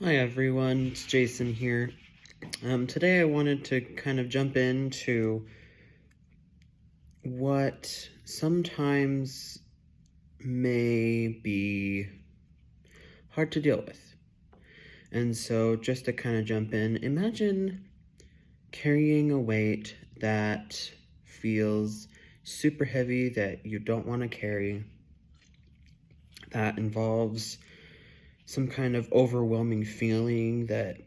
Hi everyone, it's Jason here. Today I wanted to kind of jump into what sometimes may be hard to deal with. And so just to kind of jump in, imagine carrying a weight that feels super heavy that you don't want to carry, that involves some kind of overwhelming feeling that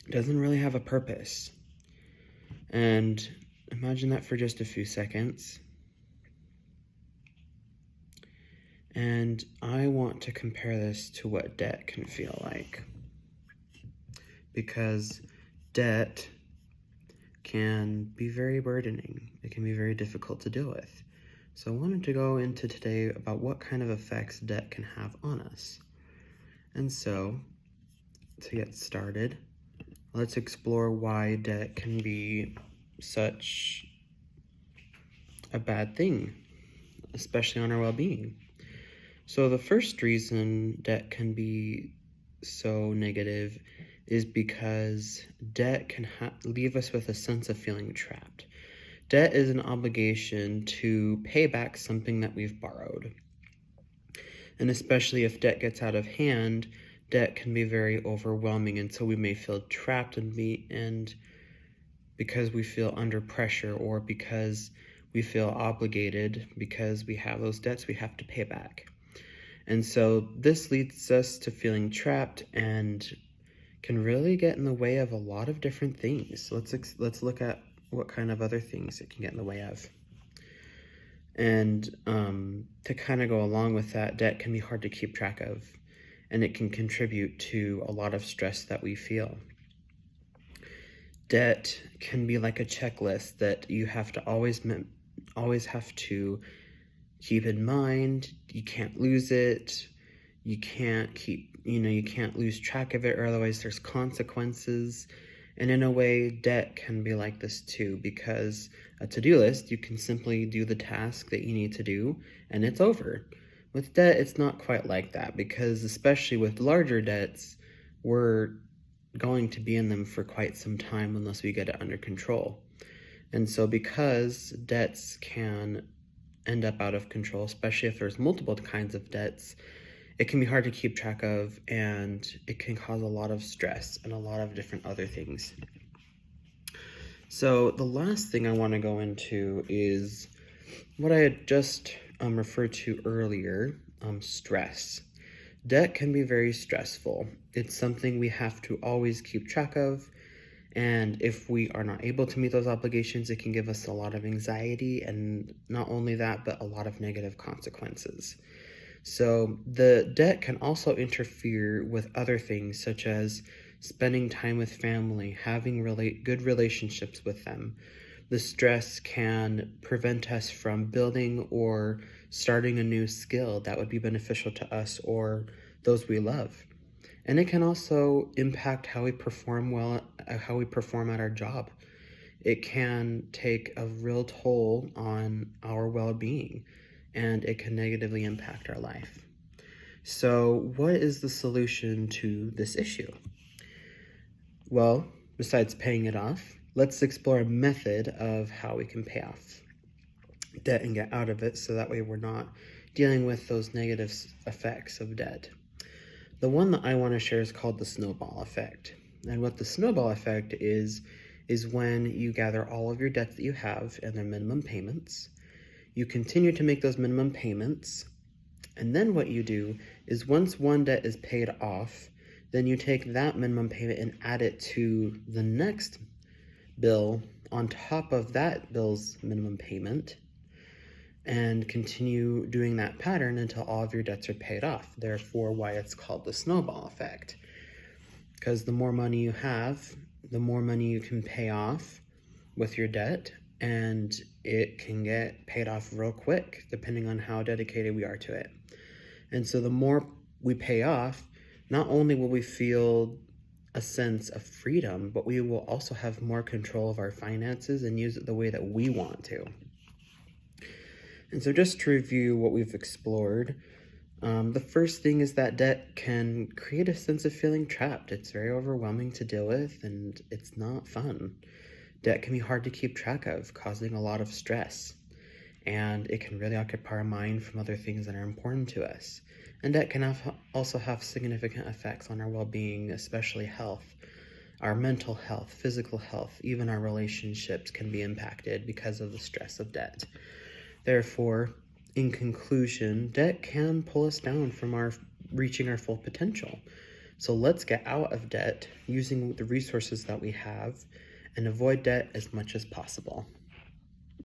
doesn't really have a purpose. And imagine that for just a few seconds. And I want to compare this to what debt can feel like. Because debt can be very burdening. It can be very difficult to deal with. So I wanted to go into today about what kind of effects debt can have on us. And so, to get started, let's explore why debt can be such a bad thing, especially on our well-being. So the first reason debt can be so negative is because debt can leave us with a sense of feeling trapped. Debt is an obligation to pay back something that we've borrowed. And especially if debt gets out of hand, debt can be very overwhelming, and so we may feel trapped and because we feel under pressure, or because we feel obligated because we have those debts we have to pay back. And so this leads us to feeling trapped and can really get in the way of a lot of different things. Let's look at what kind of other things it can get in the way of. And to kind of go along with that, debt can be hard to keep track of, and it can contribute to a lot of stress that we feel. Debt can be like a checklist that you have to always have to keep in mind. You can't lose it. You can't lose track of it, or otherwise there's consequences. And in a way, debt can be like this too, because a to-do list, you can simply do the task that you need to do and it's over. With debt, it's not quite like that, because especially with larger debts, we're going to be in them for quite some time unless we get it under control. And so because debts can end up out of control, especially if there's multiple kinds of debts, it can be hard to keep track of, and it can cause a lot of stress and a lot of different other things. So the last thing I want to go into is what I had just referred to earlier, stress. Debt can be very stressful. It's something we have to always keep track of, and if we are not able to meet those obligations, it can give us a lot of anxiety, and not only that, but a lot of negative consequences. So the debt can also interfere with other things, such as spending time with family, having good relationships with them. The stress can prevent us from building or starting a new skill that would be beneficial to us or those we love. And it can also impact how we perform at our job. It can take a real toll on our well-being, and it can negatively impact our life. So what is the solution to this issue? Well, besides paying it off, let's explore a method of how we can pay off debt and get out of it, so that way we're not dealing with those negative effects of debt. The one that I want to share is called the snowball effect. And what the snowball effect is when you gather all of your debts that you have and their minimum payments. You continue to make those minimum payments, and then what you do is once one debt is paid off, then you take that minimum payment and add it to the next bill on top of that bill's minimum payment, and continue doing that pattern until all of your debts are paid off. Therefore, why it's called the snowball effect. Because the more money you have, the more money you can pay off with your debt, and it can get paid off real quick depending on how dedicated we are to it. And so the more we pay off, not only will we feel a sense of freedom, but we will also have more control of our finances and use it the way that we want to. And so just to review what we've explored, The first thing is that debt can create a sense of feeling trapped. It's very overwhelming to deal with, and it's not fun. Debt can be hard to keep track of, causing a lot of stress, and it can really occupy our mind from other things that are important to us. And debt can also have significant effects on our well-being, especially health. Our mental health, physical health, even our relationships can be impacted because of the stress of debt. Therefore, in conclusion, debt can pull us down from reaching our full potential. So let's get out of debt using the resources that we have and avoid debt as much as possible.